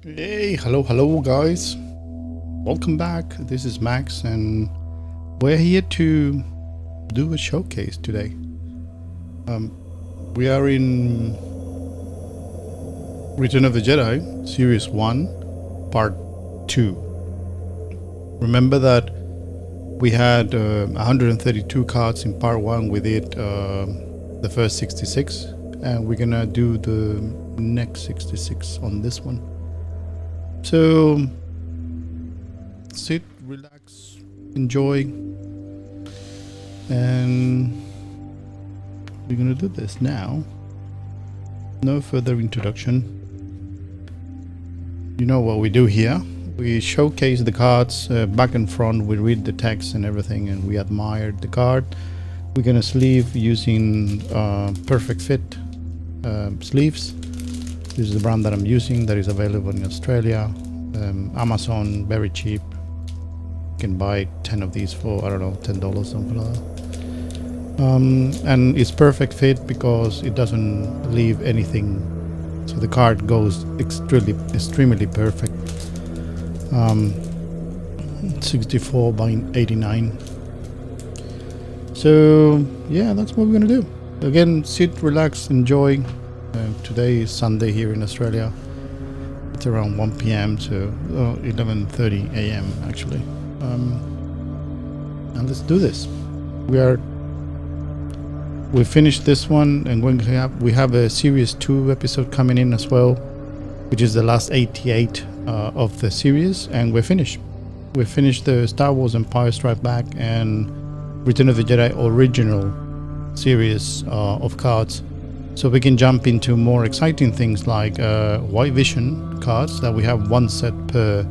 Hey, hello guys. Welcome back. This is Max and we're here to do a showcase today. We are in Return of the Jedi, Series 1, Part 2. Remember that we had 132 cards in Part 1. We did the first 66 and we're gonna do the next 66 on this one. So sit, relax, enjoy, and we're gonna do this now. No further introduction. You know what we do here. We showcase the cards back and front. We read the text and everything, and we admire the card. We're gonna sleeve using Perfect Fit sleeves. This is the brand that I'm using that is available in Australia. Amazon, very cheap. You can buy 10 of these for, I don't know, $10, something like that. And it's perfect fit because it doesn't leave anything. So the card goes extremely perfect. 64 by 89. So yeah, that's what we're gonna do. Again, sit, relax, enjoy. Today is Sunday here in Australia. It's around 1 p.m. to 11:30 a.m. actually. And let's do this. We finished this one, and we have a Series 2 episode coming in as well, which is the last 88 of the series, and we're finished. We finished the Star Wars Empire Strikes Back and Return of the Jedi original series of cards. So we can jump into more exciting things like White Vision cards that we have one set per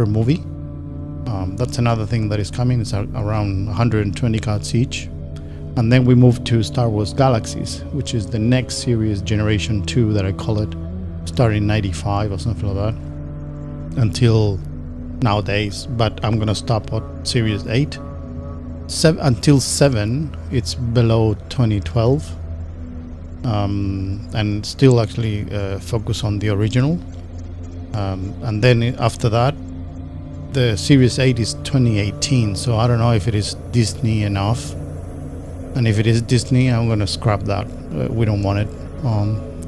movie. That's another thing that is coming. It's around 120 cards each. And then we move to Star Wars Galaxies, which is the next series, Generation 2 that I call it, starting in 95 or something like that, until nowadays. But I'm going to stop at Series 8. Until 7, it's below 2012. And still actually focus on the original. And then after that, the Series 8 is 2018. So I don't know if it is Disney enough. And if it is Disney, I'm going to scrap that. We don't want it.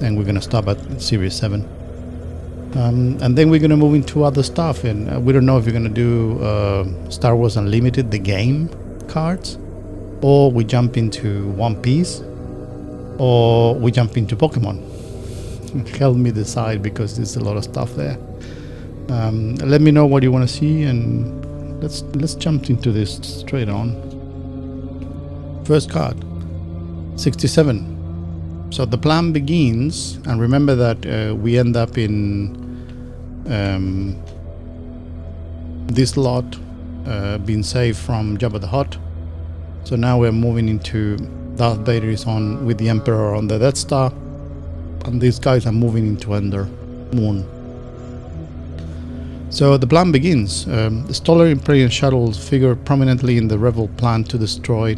And we're going to stop at Series 7. And then we're going to move into other stuff. And we don't know if we're going to do Star Wars Unlimited, the game cards, or we jump into One Piece, or we jump into Pokemon. Help me decide, because there's a lot of stuff there. Let me know what you want to see, and let's jump into this straight on. First card, 67. So the plan begins, and remember that we end up in this lot being saved from Jabba the Hutt. So now we're moving into Darth Vader is on with the Emperor on the Death Star, and these guys are moving into Endor Moon. So the plan begins. The Stoller Imperial shuttles figure prominently in the Rebel plan to destroy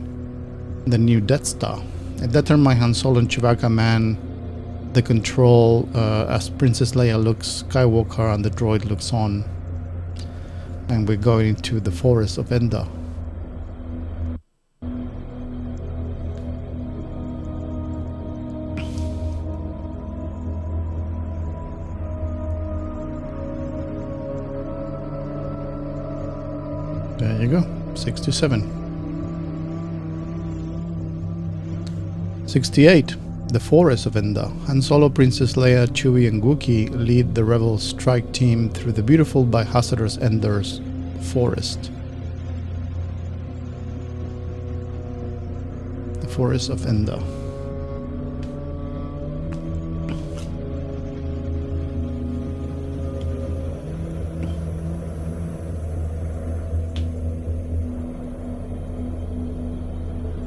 the new Death Star. At that time, my Han Solo and Chewbacca man the control as Princess Leia looks Skywalker and the droid looks on, and we're going into the forest of Endor. There you go, 67. 68. The Forest of Endor. Han Solo, Princess Leia, Chewie and Wookiee lead the Rebel strike team through the beautiful but hazardous Endor's forest. The Forest of Endor.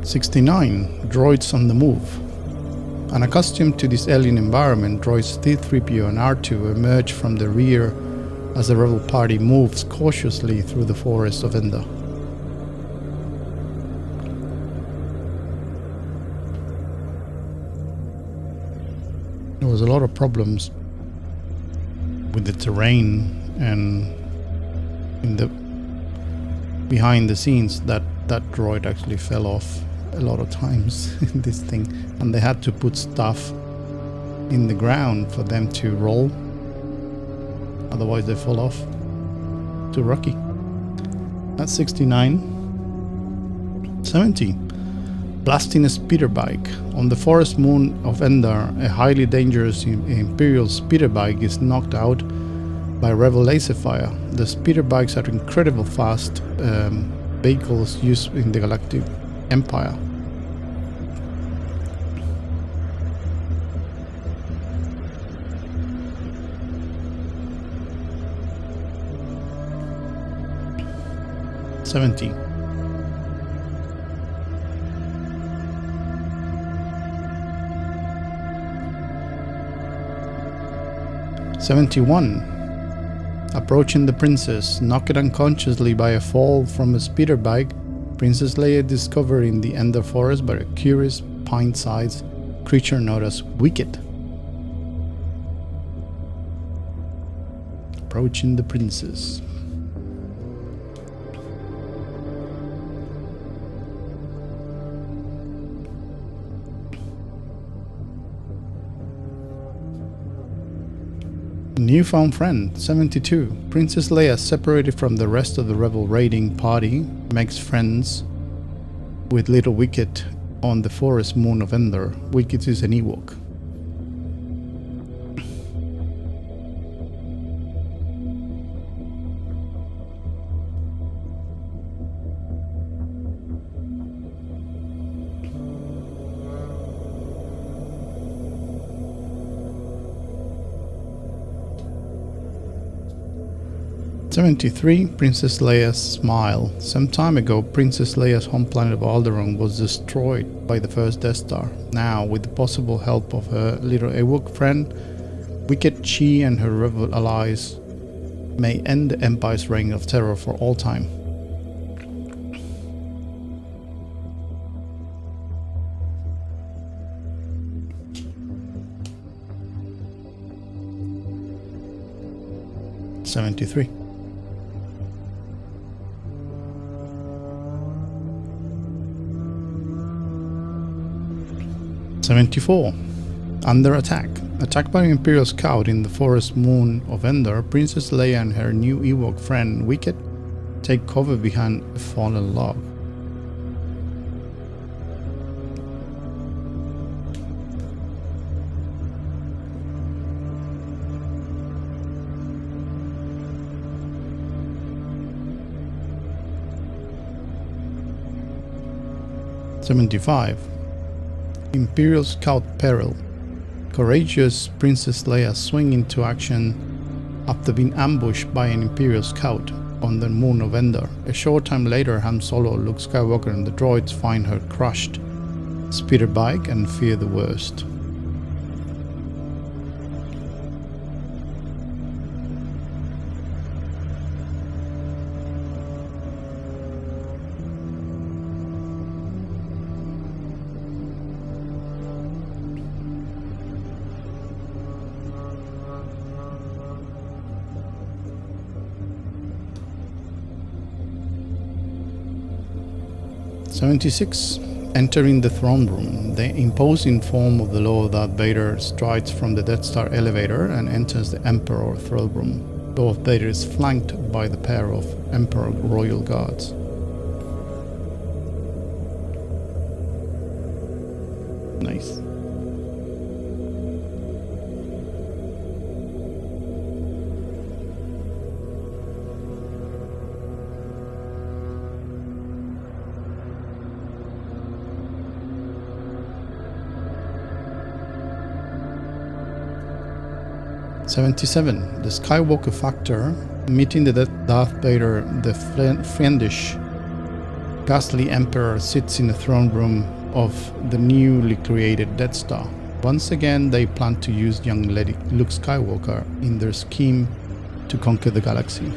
'69. Droids on the move. Unaccustomed to this alien environment, droids C-3PO and R2 emerge from the rear as the rebel party moves cautiously through the forest of Endor. There was a lot of problems with the terrain and in the behind the scenes, that droid actually fell off a lot of times in this thing, and they had to put stuff in the ground for them to roll, otherwise they fall off. Too rocky. That's 69. 70. Blasting a speeder bike. On the forest moon of Endar, a highly dangerous Imperial speeder bike is knocked out by Rebel laser fire. The speeder bikes are incredibly fast vehicles used in the Galactic Empire. $70. 71. Approaching the princess, knocked unconsciously by a fall from a speeder bike, Princess Leia discovered in the Endar forest by a curious pint-sized creature known as Wicket. Approaching the princess. Newfound friend, 72. Princess Leia separated from the rest of the rebel raiding party, makes friends with little Wicket on the forest moon of Endar. Wicket is an Ewok. '73. Princess Leia's smile. Some time ago, Princess Leia's home planet of Alderaan was destroyed by the first Death Star. Now, with the possible help of her little Ewok friend, Wicket, she and her rebel allies may end the Empire's reign of terror for all time. '73. 74. Under attack. Attacked by an Imperial scout in the forest moon of Endar, Princess Leia and her new Ewok friend Wicket take cover behind a fallen log. '75. Imperial Scout Peril. Courageous Princess Leia swing into action after being ambushed by an Imperial Scout on the moon of Endar. A short time later, Han Solo, Luke Skywalker and the droids find her crushed speeder bike and fear the worst. '76. Entering the throne room, the imposing form of the Lord Darth Vader strides from the Death Star elevator and enters the Emperor throne room. Darth Vader is flanked by the pair of Emperor royal guards. Nice. '77. The Skywalker Factor. Meeting the Darth Vader, the fiendish, ghastly Emperor sits in the throne room of the newly created Death Star. Once again, they plan to use young Luke Skywalker in their scheme to conquer the galaxy.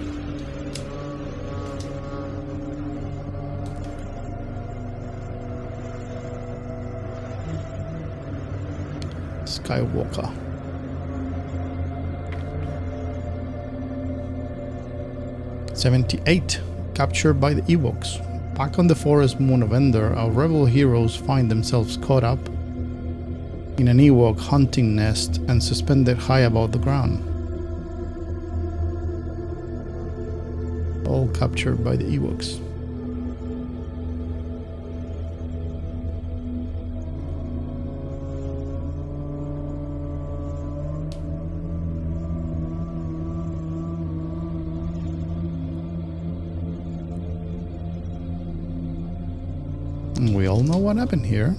Skywalker. 78. Captured by the Ewoks. Back on the forest moon of Endor, our rebel heroes find themselves caught up in an Ewok hunting nest and suspended high above the ground. All captured by the Ewoks. We all know what happened here.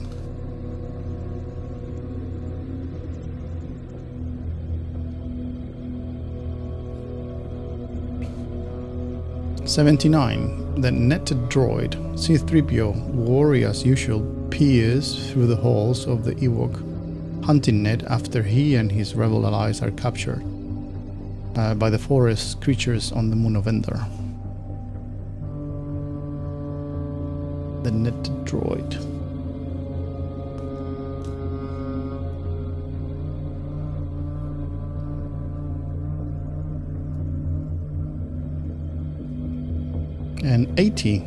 '79. The netted droid C-3PO, wary as usual, peers through the halls of the Ewok hunting net after he and his rebel allies are captured by the forest creatures on the moon of Endor. The netted droid. And 80.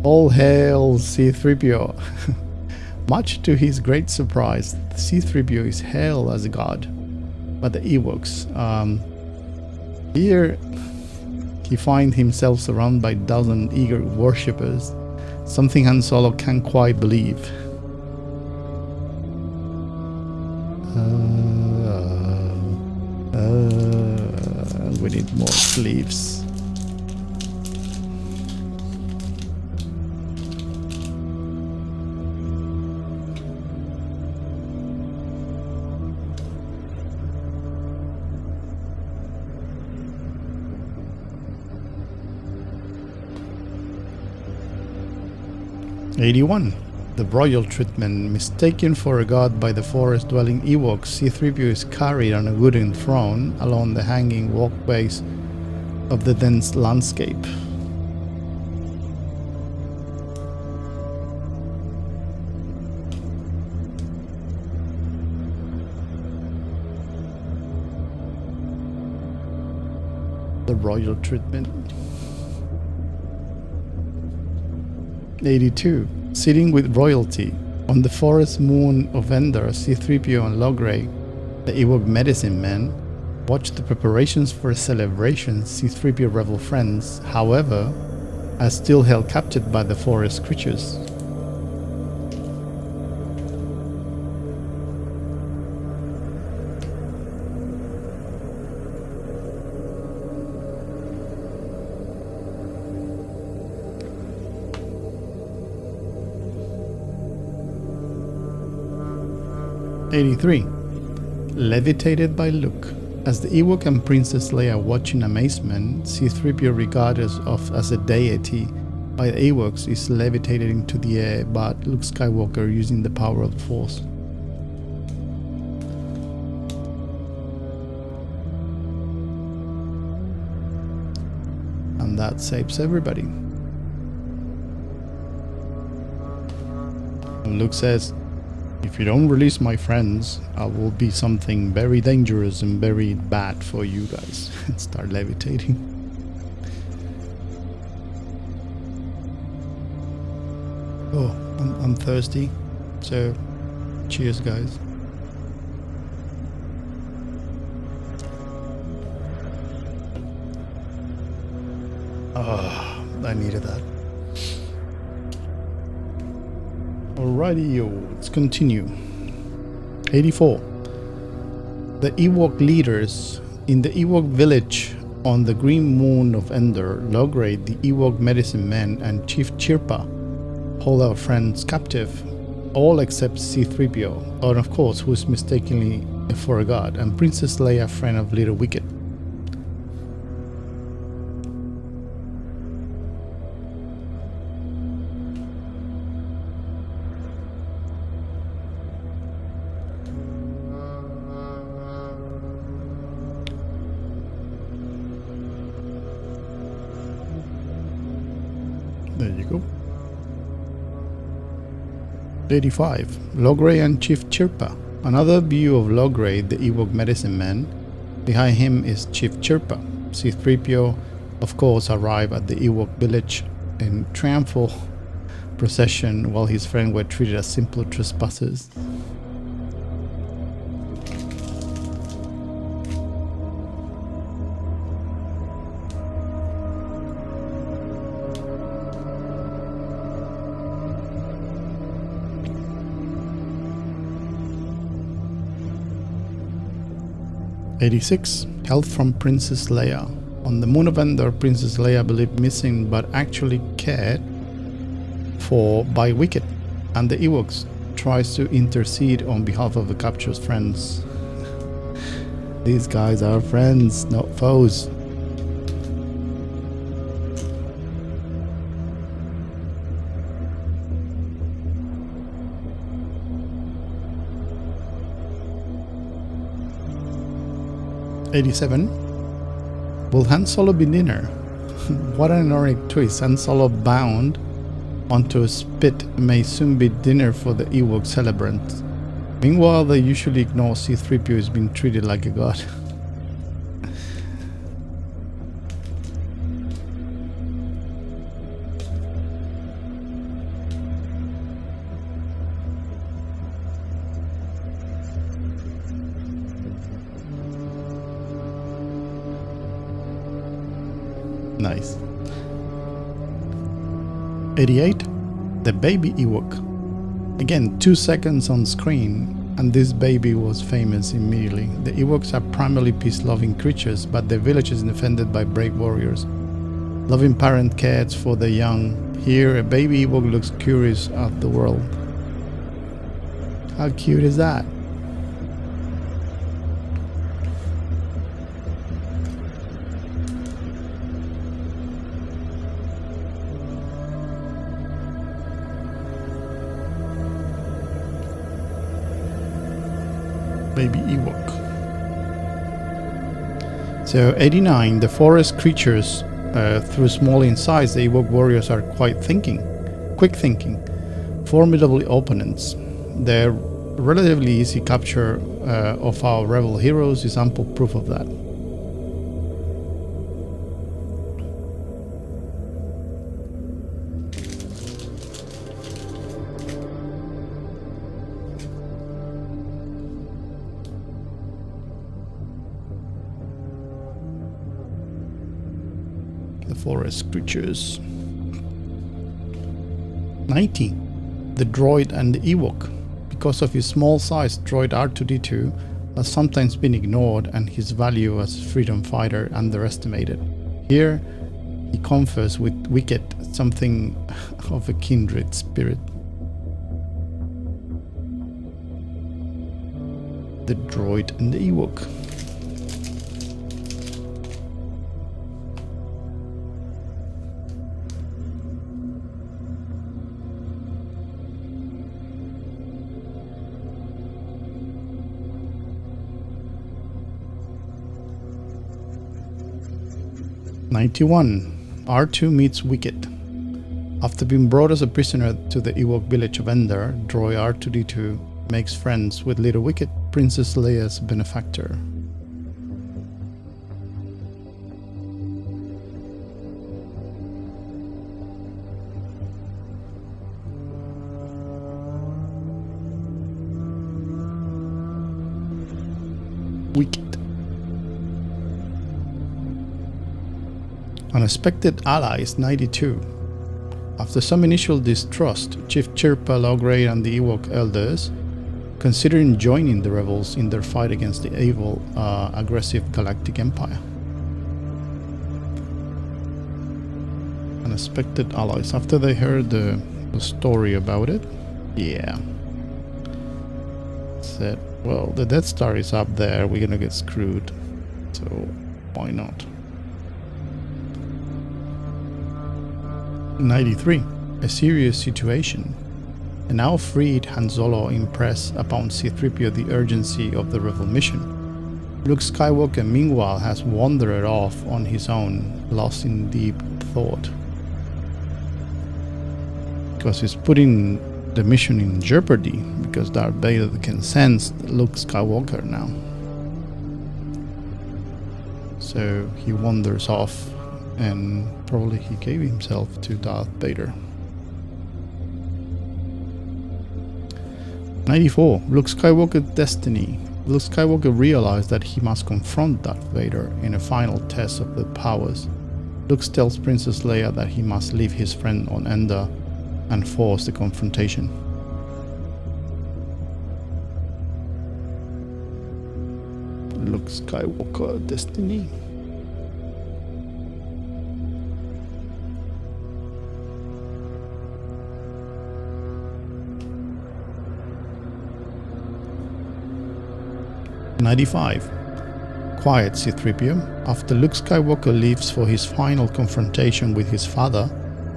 All hail C-3PO. Much to his great surprise, C-3PO is hailed as a god by the Ewoks. Here he finds himself surrounded by a dozen eager worshippers, something Han Solo can't quite believe. We need more sleeves. '81. The royal treatment. Mistaken for a god by the forest-dwelling Ewoks, C-3PO is carried on a wooden throne along the hanging walkways of the dense landscape. The royal treatment. 82. Sitting with royalty. On the forest moon of Endor, C-3PO and Logray, the Ewok medicine men, watch the preparations for a celebration. C-3PO rebel friends, however, are still held captive by the forest creatures. '83. Levitated by Luke. As the Ewok and Princess Leia watch in amazement, C-3PO, regarded as a deity by the Ewoks, is levitated into the air by Luke Skywalker using the power of the Force. And that saves everybody. And Luke says, "If you don't release my friends, I will be something very dangerous and very bad for you guys." And start levitating. Oh, I'm thirsty, so cheers, guys. I needed that. Alrighty, let's continue. 84. The Ewok leaders. In the Ewok village on the green moon of Endor, Logray, the Ewok medicine men, and Chief Chirpa hold our friends captive, all except C-3PO, and of course, who is mistakenly for a god, and Princess Leia, friend of Little Wicket. There you go. 85. Logray and Chief Chirpa. Another view of Logray, the Ewok medicine man. Behind him is Chief Chirpa. C-3PO, of course, arrive at the Ewok village in triumphal procession while his friends were treated as simple trespassers. '86. Help from Princess Leia. On the moon of Endor, Princess Leia believed missing but actually cared for by Wicket, and the Ewoks tries to intercede on behalf of the captured friends. These guys are friends, not foes. '87. Will Han Solo be dinner? What an ironic twist. Han Solo bound onto a spit may soon be dinner for the Ewok celebrants. Meanwhile, they usually ignore C-3PO is being treated like a god. Nice. 88. The baby Ewok. Again, 2 seconds on screen, and this baby was famous immediately. The Ewoks are primarily peace-loving creatures, but their village is defended by brave warriors. Loving parent cares for the young. Here, a baby Ewok looks curious at the world. How cute is that? Baby Ewok. So 89. The forest creatures, through small in size, the Ewok warriors are quick thinking, formidable opponents. Their relatively easy capture of our rebel heroes is ample proof of that. Forest creatures. 90. The droid and the Ewok. Because of his small size, droid R2-D2 has sometimes been ignored and his value as freedom fighter underestimated. Here, he confers with Wicket something of a kindred spirit. The droid and the Ewok. '91. R2 meets Wicket. After being brought as a prisoner to the Ewok village of Endor, droid R2-D2 makes friends with little Wicket, Princess Leia's benefactor. Wicket. Unexpected allies. 92. After some initial distrust, Chief Chirpa, Logray, and the Ewok elders considering joining the rebels in their fight against the evil, aggressive Galactic Empire. Unexpected allies. After they heard the story about it, yeah, said, well, the Death Star is up there, we're gonna get screwed, so why not? 93. A serious situation. A now freed Han Solo impress upon C-3PO the urgency of the rebel mission. Luke Skywalker meanwhile has wandered off on his own, lost in deep thought. Because he's putting the mission in jeopardy, because Darth Vader can sense Luke Skywalker now. So he wanders off and probably he gave himself to Darth Vader. 94. Luke Skywalker's destiny. Luke Skywalker realized that he must confront Darth Vader in a final test of the powers. Luke tells Princess Leia that he must leave his friend on Endor and force the confrontation. Luke Skywalker destiny. '95. Quiet C-3PO. After Luke Skywalker leaves for his final confrontation with his father,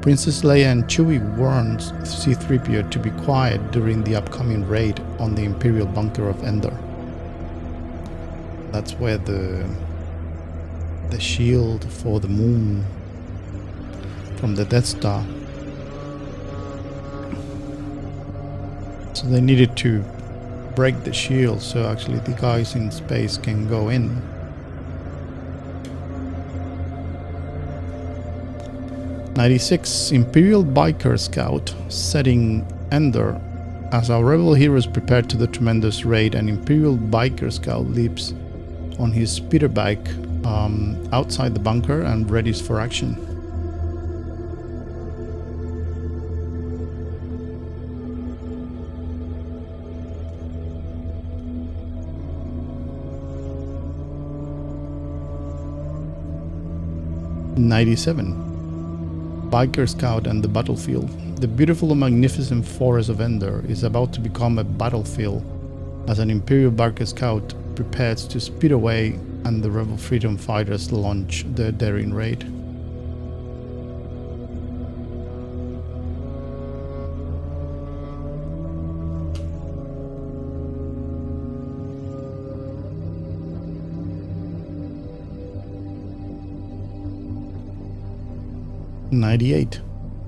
Princess Leia and Chewie warns C-3PO to be quiet during the upcoming raid on the Imperial bunker of Endor. That's where the shield for the moon from the Death Star. So they needed to break the shield so actually the guys in space can go in. '96. Imperial Biker Scout setting Endor. As our rebel heroes prepare to the tremendous raid, an Imperial Biker Scout leaps on his speeder bike outside the bunker and readies for action. '97. Biker Scout and the battlefield. The beautiful and magnificent forest of Endor is about to become a battlefield as an Imperial Biker Scout prepares to speed away and the rebel freedom fighters launch their daring raid. '98.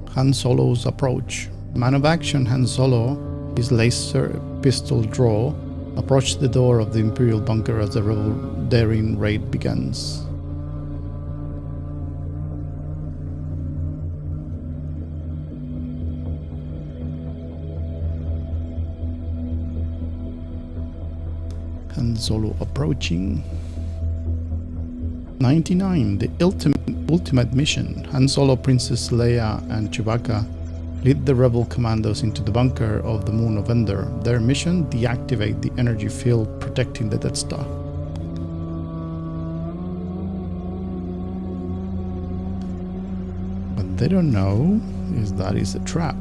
Han Solo's approach. Man of action Han Solo, his laser pistol draw, approached the door of the Imperial bunker as the rebel daring raid begins. Han Solo approaching. 99. The ultimate mission. Han Solo, Princess Leia, and Chewbacca lead the rebel commandos into the bunker of the moon of Endor. Their mission: deactivate the energy field protecting the Death Star. What they don't know is that is a trap.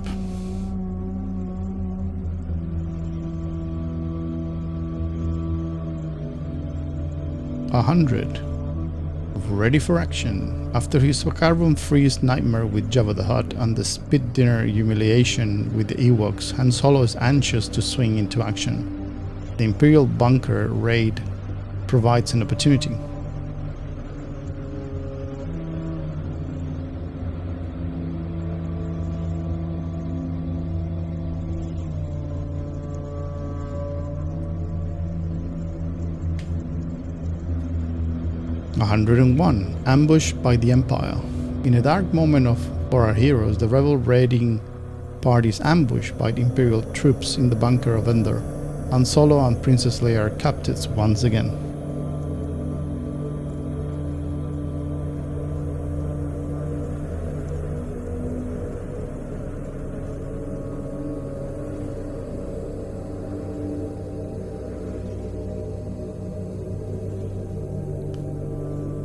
'100. Ready for action. After his carbon freeze nightmare with Jabba the Hutt and the spit dinner humiliation with the Ewoks, Han Solo is anxious to swing into action. The Imperial bunker raid provides an opportunity. '101. Ambush by the Empire. In a dark moment for our heroes, the rebel raiding party is ambushed by the Imperial troops in the bunker of Endor. Han Solo and Princess Leia are captives once again.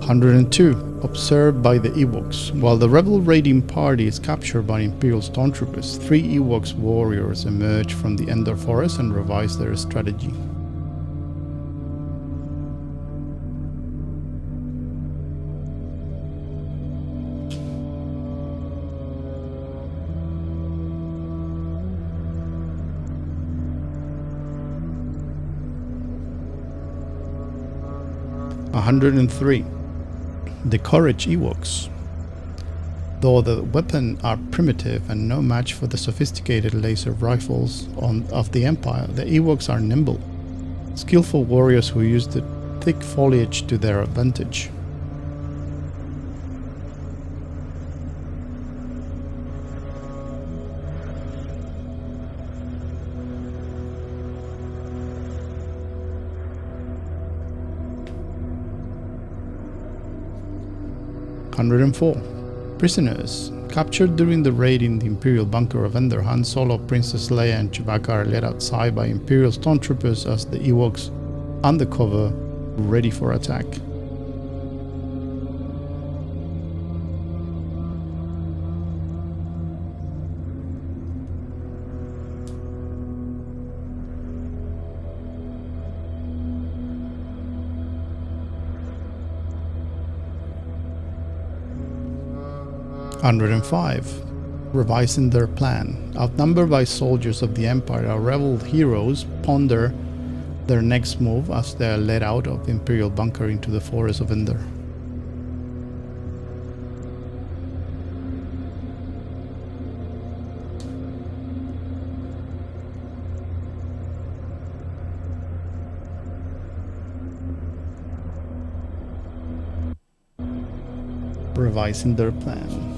'102. Observed by the Ewoks. While the rebel raiding party is captured by Imperial stormtroopers, 3 Ewoks warriors emerge from the Endor forest and revise their strategy. '103. The Courage Ewoks. Though the weapons are primitive and no match for the sophisticated laser rifles of the Empire, the Ewoks are nimble, skillful warriors who use the thick foliage to their advantage. 104. Prisoners. Captured during the raid in the Imperial bunker of Endor, Han Solo, Princess Leia and Chewbacca are led outside by Imperial stormtroopers as the Ewoks undercover, ready for attack. Revising their plan. Outnumbered by soldiers of the Empire, our rebel heroes ponder their next move as they are led out of the Imperial bunker into the forest of Endor. Revising their plan.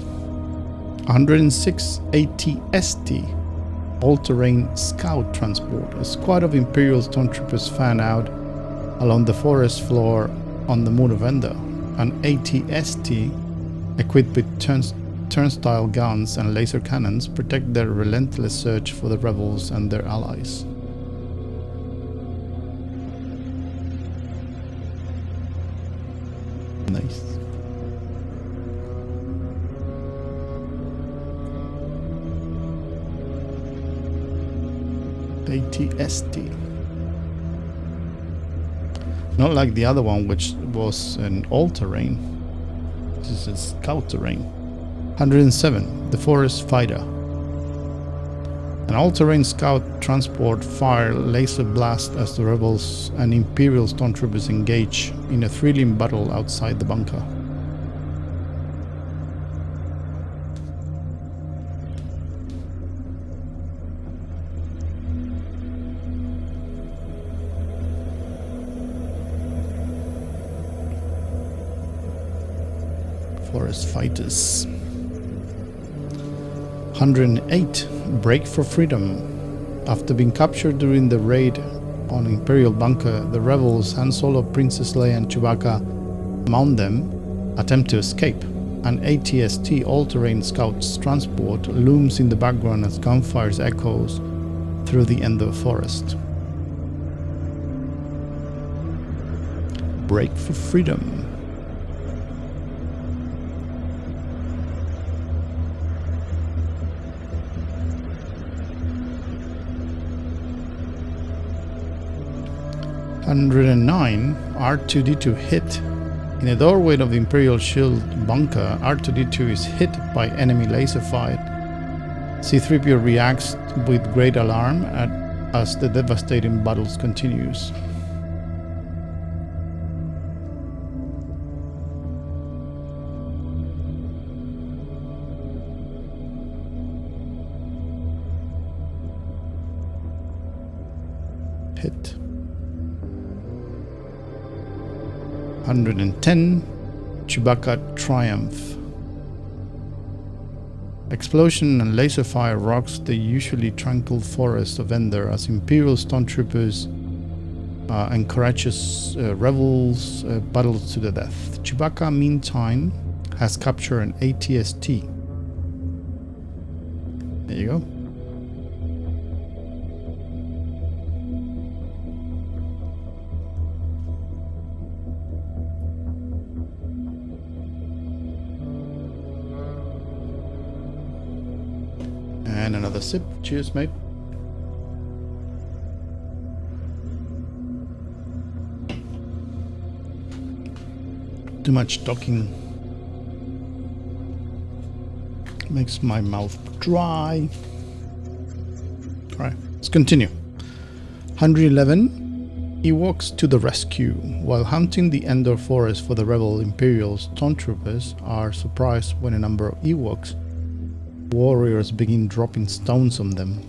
106 AT-ST, all-terrain scout transport. A squad of Imperial stormtroopers fan out along the forest floor on the moon of Endor. An AT-ST, equipped with turnstile guns and laser cannons, protect their relentless search for the rebels and their allies. Nice. AT-ST. Not like the other one, which was an all-terrain. This is a scout terrain. 107. The Forest Fighter. An all-terrain scout transport fire laser blast as the rebels and Imperial stormtroopers engage in a thrilling battle outside the bunker. Forest Fighters. 108. Break for Freedom. After being captured during the raid on Imperial bunker, the rebels, Han Solo, Princess Leia and Chewbacca mount them, attempt to escape. An AT-ST all-terrain scout's transport looms in the background as gunfire echoes through the Endor forest. Break for Freedom. 109. R2-D2 hit. In a doorway of the Imperial shield bunker, R2-D2 is hit by enemy laser fire. C-3PO reacts with great alarm as the devastating battle continues. Hit. 110. Chewbacca Triumph. Explosion and laser fire rocks the usually tranquil forest of Endor as Imperial stormtroopers and courageous rebels battle to the death. Chewbacca, meantime, has captured an AT-ST. There you go. And another sip. Cheers, mate. Too much talking makes my mouth dry. Alright, let's continue. 111. Ewoks to the rescue. While hunting the Endor forest for the rebel Imperial stormtroopers are surprised when a number of Ewoks warriors begin dropping stones on them.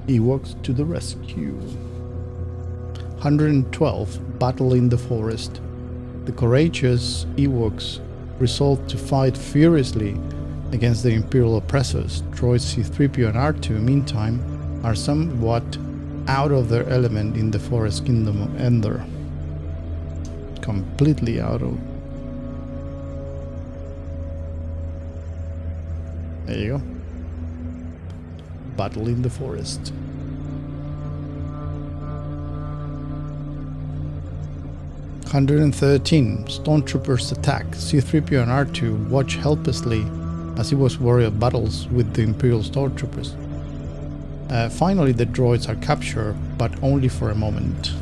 Ewoks to the rescue. 112. Battle in the forest. The courageous Ewoks resolved to fight furiously against the Imperial oppressors. Droids C-3PO and R2, meantime, are somewhat out of their element in the Forest Kingdom of Endor. Completely out of. There you go. Battle in the forest. "113. Stormtroopers attack. C-3PO and R2 watch helplessly as he was wary of battles with the Imperial Stormtroopers. Finally, the droids are captured, but only for a moment.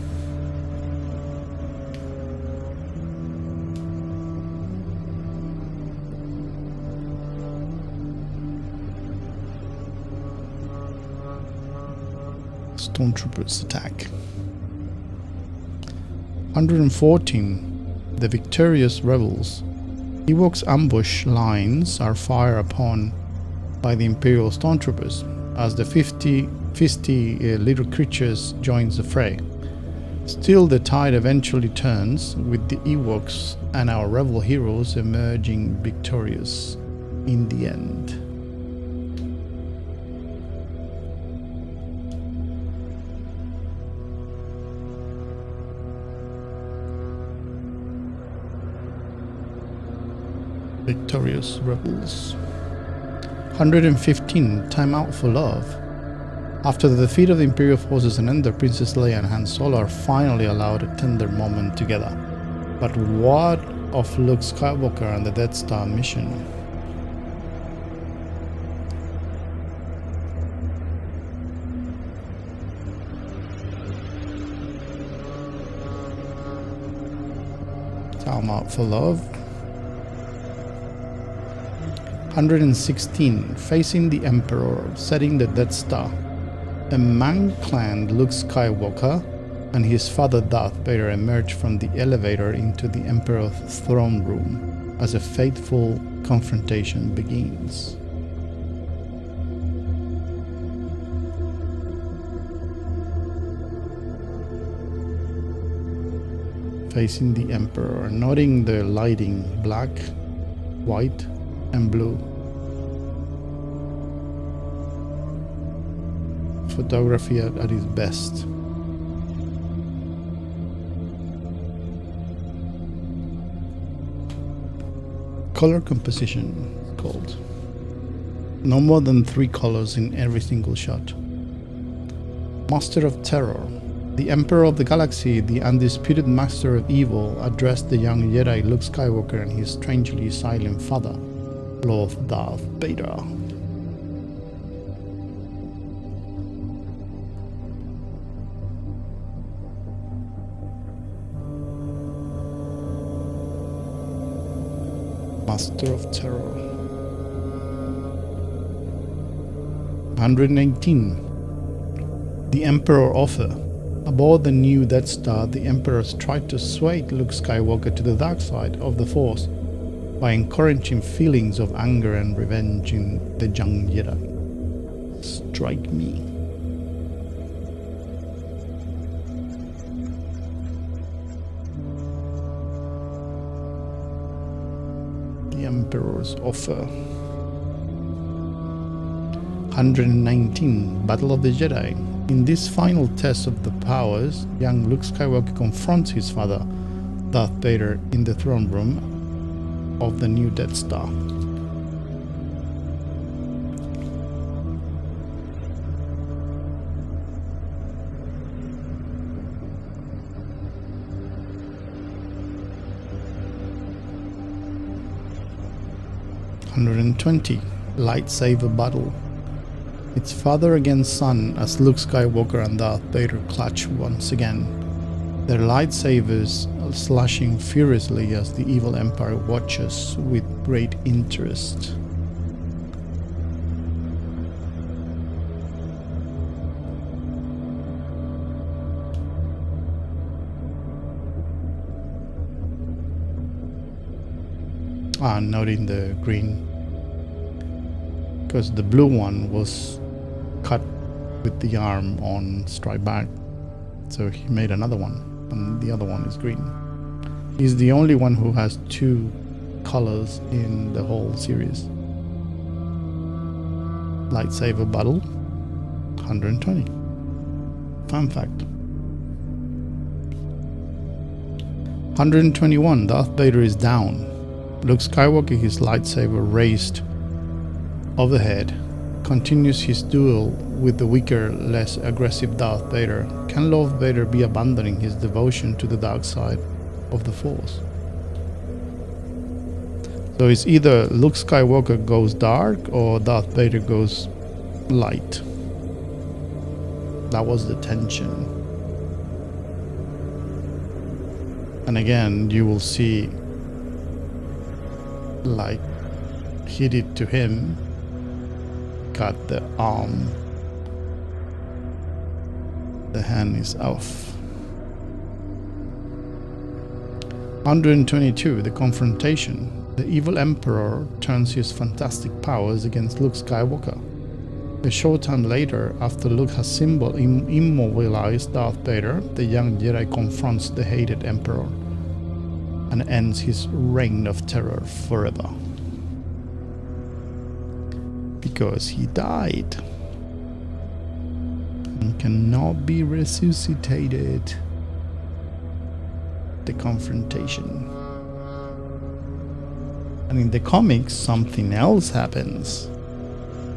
Stormtroopers attack. 114. The victorious rebels. Ewoks' ambush lines are fired upon by the Imperial Stormtroopers as the 50 little creatures joins the fray. Still, the tide eventually turns, with the Ewoks and our rebel heroes emerging victorious in the end. Victorious rebels. 115. Time out for love. After the defeat of the Imperial forces in Endor, Princess Leia and Han Solo are finally allowed a tender moment together. But what of Luke Skywalker and the Death Star mission? Time out for love. 116. Facing the Emperor, setting the Death Star. A man-clad Luke Skywalker and his father Darth Vader emerge from the elevator into the Emperor's throne room as a fateful confrontation begins. Facing the Emperor, noting the lighting black, white, and blue. Photography at its best. Color composition called. No more than 3 colors in every single shot. Master of Terror. The Emperor of the Galaxy, the undisputed master of evil, addressed the young Jedi Luke Skywalker and his strangely silent father, Lord Darth Vader. Master of Terror. 118. The Emperor offer. Aboard the new Death Star, the Emperors tried to sway Luke Skywalker to the dark side of the Force by encouraging feelings of anger and revenge in the young Jedi. Strike me. The Emperor's offer. 119. Battle of the Jedi. In this final test of the powers, young Luke Skywalker confronts his father, Darth Vader, in the throne room of the new Death Star. (120) Lightsaber battle. It's father against son as Luke Skywalker and Darth Vader clash once again, their lightsabers slashing furiously as the evil Empire watches with great interest. Noting the green, because the blue one was cut with the arm on Strike Back, so he made another one, and the other one is green. He's the only one who has 2 colors in the whole series. Lightsaber battle, 120. Fun fact. 121, Darth Vader is down. Luke Skywalker, his lightsaber raised overhead, continues his duel with the weaker, less aggressive Darth Vader. Can Lord Vader be abandoning his devotion to the dark side of the Force? So it's either Luke Skywalker goes dark or Darth Vader goes light. That was the tension. And again, you will see, like, hit it to him, got the arm, the hand is off. 122, the confrontation. The evil Emperor turns his fantastic powers against Luke Skywalker. A short time later, after Luke has immobilized Darth Vader, the young Jedi confronts the hated Emperor and ends his reign of terror forever. Because he died and cannot be resuscitated. The confrontation. And in the comics, something else happens.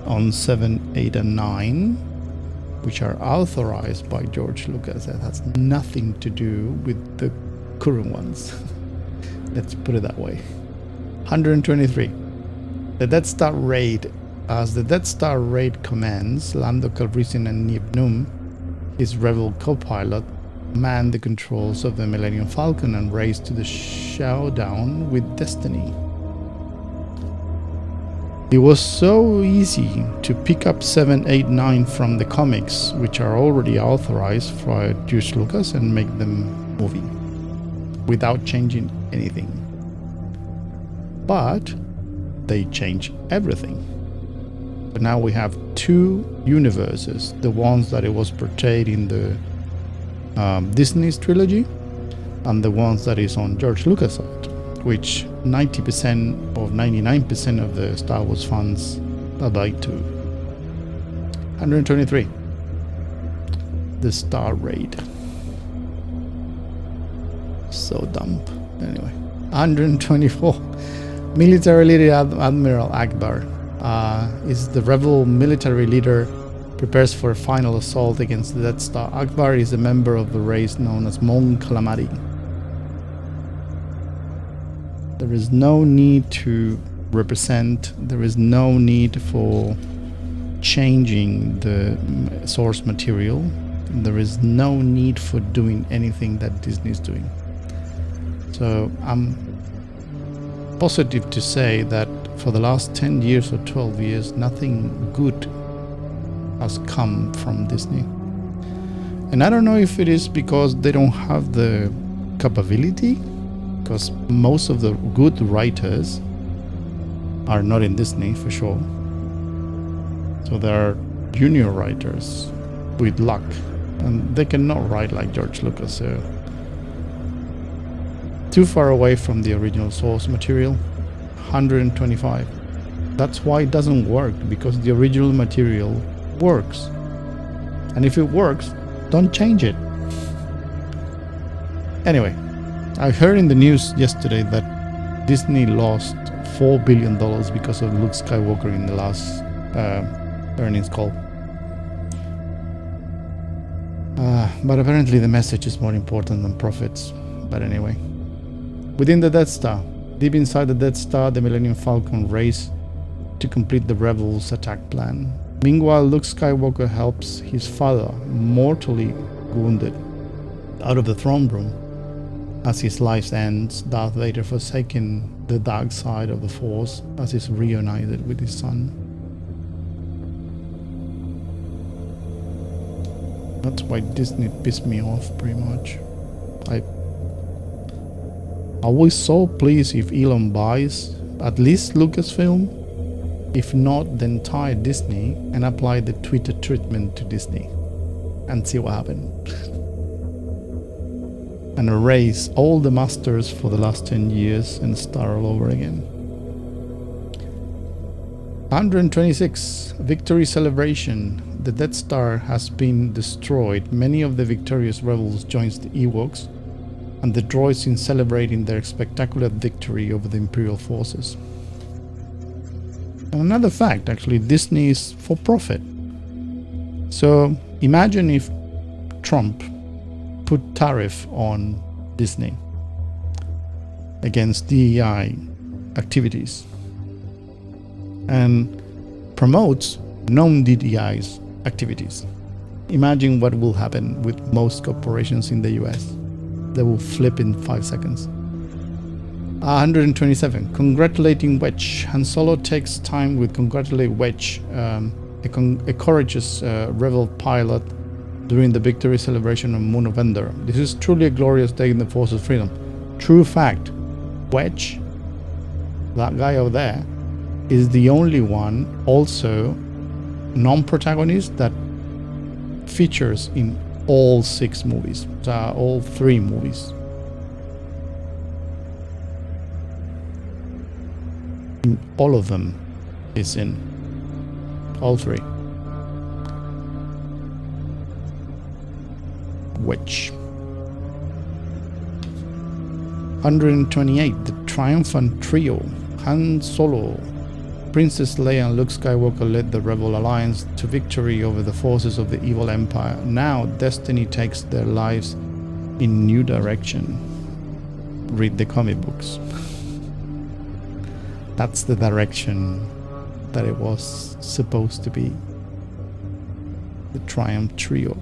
On 7, 8, and 9, which are authorized by George Lucas, that has nothing to do with the current ones. Let's put it that way. 123. The Death Star raid. As the Death Star raid commences, Lando Calrissian and Nib Num, his rebel co-pilot, man the controls of the Millennium Falcon and race to the showdown with Destiny. It was so easy to pick up 7, 8, 9 from the comics, which are already authorized by George Lucas, and make them movie without changing anything. But they change everything. But now we have two universes, the ones that it was portrayed in the Disney's trilogy and the ones that is on George Lucas' side, which 90% or 99% of the Star Wars fans abide to. 123. The Star Raid. So dumb. Anyway. 124. Military leader Admiral Akbar is the rebel military leader, prepares for a final assault against the Death Star. Akbar is a member of the race known as Mon Calamari. There is no need to represent, there is no need for changing the source material. There is no need for doing anything that Disney is doing. So I'm positive to say that for the last 10 years or 12 years, nothing good has come from Disney. And I don't know if it is because they don't have the capability, because most of the good writers are not in Disney for sure. So there are junior writers with luck, and they cannot write like George Lucas. So too far away from the original source material. 125. That's why it doesn't work, because the original material works. And if it works, don't change it. Anyway, I heard in the news yesterday that Disney lost $4 billion because of Luke Skywalker in the last earnings call. But apparently the message is more important than profits. But anyway. Within the Death Star, deep inside the Death Star, the Millennium Falcon race to complete the Rebels' attack plan. Meanwhile, Luke Skywalker helps his father, mortally wounded, out of the throne room. As his life ends, Darth Vader forsaking the dark side of the Force as he's reunited with his son. That's why Disney pissed me off pretty much. I was so pleased if Elon buys at least Lucasfilm, if not the entire Disney, and apply the Twitter treatment to Disney and see what happens. and erase all the masters for the last 10 years and start all over again. 126. Victory Celebration. The Death Star has been destroyed. Many of the victorious rebels join the Ewoks and the droids in celebrating their spectacular victory over the Imperial forces. And another fact, actually, Disney is for profit. So imagine if Trump put tariff on Disney against DEI activities and promotes non-DEI's activities. Imagine what will happen with most corporations in the US. They will flip in 5 seconds. 127. Congratulating Wedge. Han Solo takes time with congratulate Wedge, a courageous rebel pilot during the victory celebration on Moon of Endor. This is truly a glorious day in the Force of Freedom. True fact. Wedge, that guy over there, is the only one, also non-protagonist, that features in all 6 movies. So all 3 movies. All of them is in. All 3. Which 128. The triumphant trio. Han Solo, Princess Leia and Luke Skywalker led the Rebel Alliance to victory over the forces of the evil Empire. Now destiny takes their lives in new direction. Read the comic books. That's the direction that it was supposed to be. The Triumph Trio.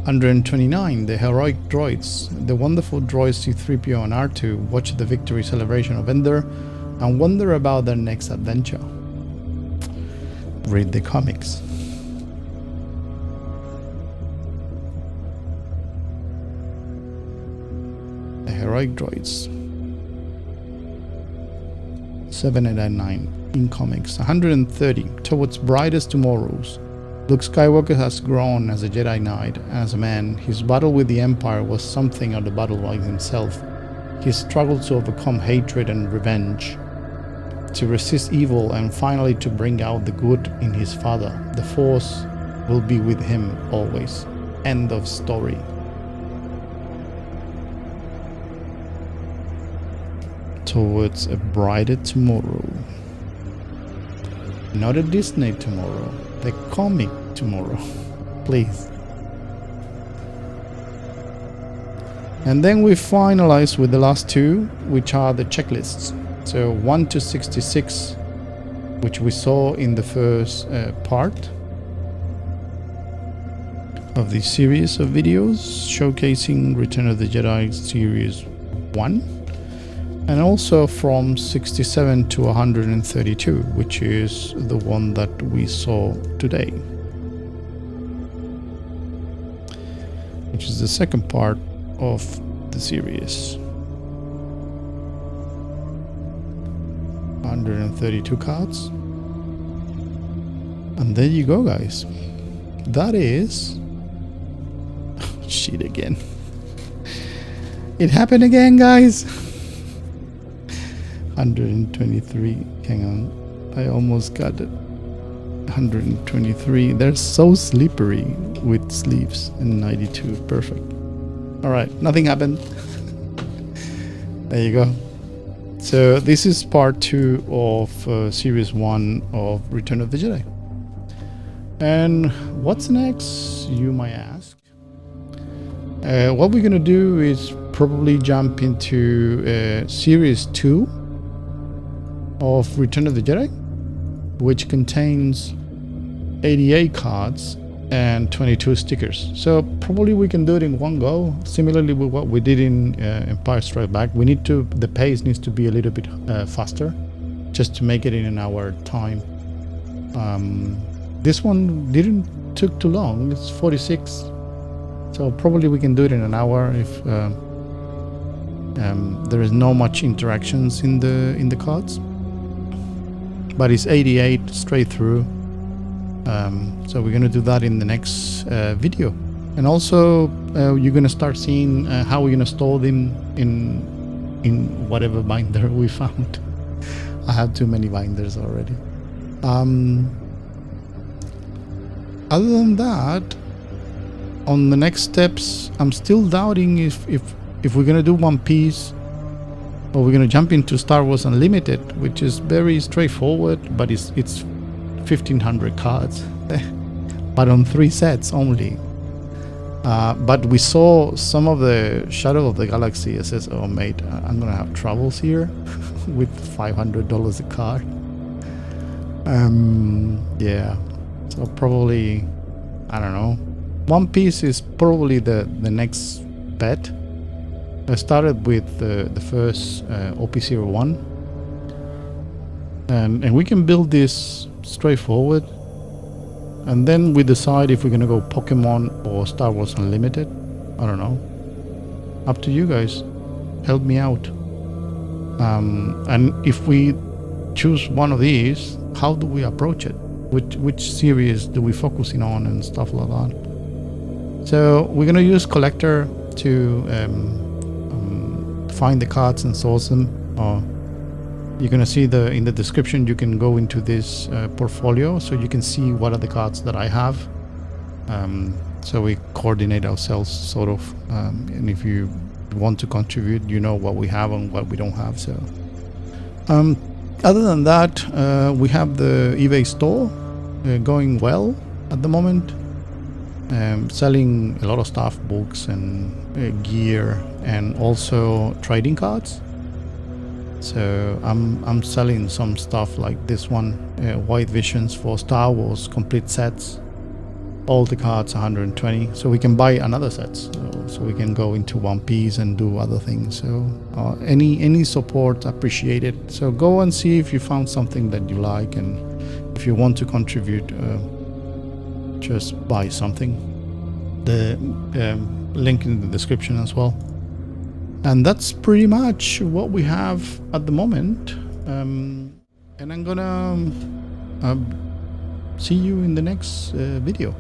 129. The heroic droids. The wonderful droids C-3PO and R2 watch the victory celebration of Endor and wonder about their next adventure. Read the comics. The heroic droids. 7, 8, and 9 in comics. 130. Towards brightest tomorrows. Luke Skywalker has grown as a Jedi Knight. As a man, his battle with the Empire was something of a battle by himself. He struggled to overcome hatred and revenge, to resist evil, and finally to bring out the good in his father. The Force will be with him always. End of story. Towards a brighter tomorrow. Not a Disney tomorrow. The comic tomorrow, please. And then we finalize with the last 2, which are the checklists. So 1 to 66, which we saw in the first part of the series of videos showcasing Return of the Jedi Series 1. And also from 67 to 132, which is the one that we saw today, which is the second part of the series. 132 cards. And there you go, guys. That is... shit again. It happened again, guys. 123. Hang on. I almost got it. 123. They're so slippery with sleeves. And 92. Perfect. Alright. Nothing happened. There you go. So this is part 2 of series 1 of Return of the Jedi. And what's next, you might ask? What we're gonna do is probably jump into series 2 of Return of the Jedi, which contains 88 cards and 22 stickers. So probably we can do it in one go, similarly with what we did in Empire Strikes Back. The pace needs to be a little bit faster, just to make it in an hour time. This one didn't took too long. It's 46, so probably we can do it in an hour if there is no much interactions in the cards. But it's 88 straight through. So we're gonna do that in the next video. And also you're gonna start seeing how we're gonna store them in whatever binder we found. I have too many binders already. Other than that, on the next steps, I'm still doubting if we're gonna do One Piece or we're gonna jump into Star Wars Unlimited, which is very straightforward, but it's 1500 cards, but on 3 sets only. But we saw some of the Shadow of the Galaxy. It says, oh mate, I'm gonna have troubles here with $500 a card. Yeah, so probably, I don't know, One Piece is probably the next bet. I started with the first OP01, and we can build this straightforward, and then we decide if we're gonna go Pokemon or Star Wars Unlimited. I don't know, up to you guys, help me out. And if we choose one of these, how do we approach it? Which series do we focusing on and stuff like that? So we're gonna use Collector to find the cards and source them. You're gonna see in the description, you can go into this portfolio, so you can see what are the cards that I have. So we coordinate ourselves sort of, and if you want to contribute, you know what we have and what we don't have. So other than that, we have the eBay store going well at the moment, selling a lot of stuff, books and gear, and also trading cards. So I'm selling some stuff like this one, White Visions for Star Wars complete sets. All the cards 120, so we can buy another set, so we can go into One Piece and do other things. So any support appreciated. So go and see if you found something that you like, and if you want to contribute, just buy something. The link in the description as well. And that's pretty much what we have at the moment. And I'm gonna see you in the next video.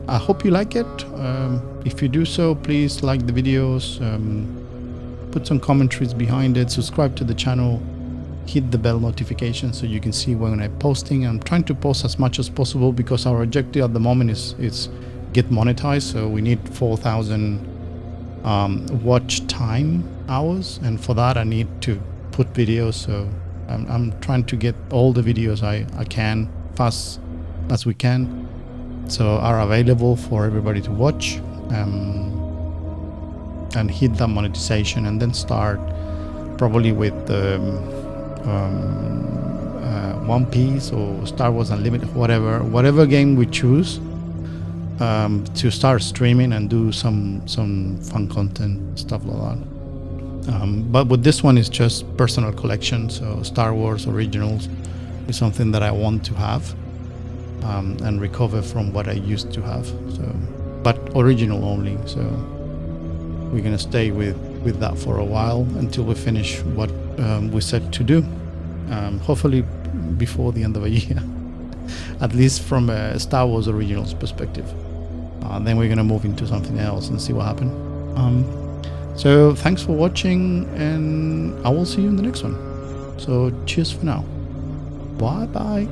I hope you like it. If you do so, please like the videos, put some commentaries behind it, subscribe to the channel, hit the bell notification so you can see when I'm posting. I'm trying to post as much as possible because our objective at the moment is get monetized. So we need 4,000 watch time hours, and for that I need to put videos. So I'm trying to get all the videos I can fast as we can, so are available for everybody to watch, and hit that monetization, and then start probably with One Piece or Star Wars Unlimited, whatever game we choose, to start streaming and do some fun content, stuff like that. But with this one, it's just personal collection, so Star Wars originals is something that I want to have, and recover from what I used to have. So, but original only. So we're gonna stay with that for a while until we finish what we set to do. Hopefully before the end of the year, at least from a Star Wars originals perspective. Then we're gonna move into something else and see what happens. So thanks for watching, and I will see you in the next one. So cheers for now. Bye bye.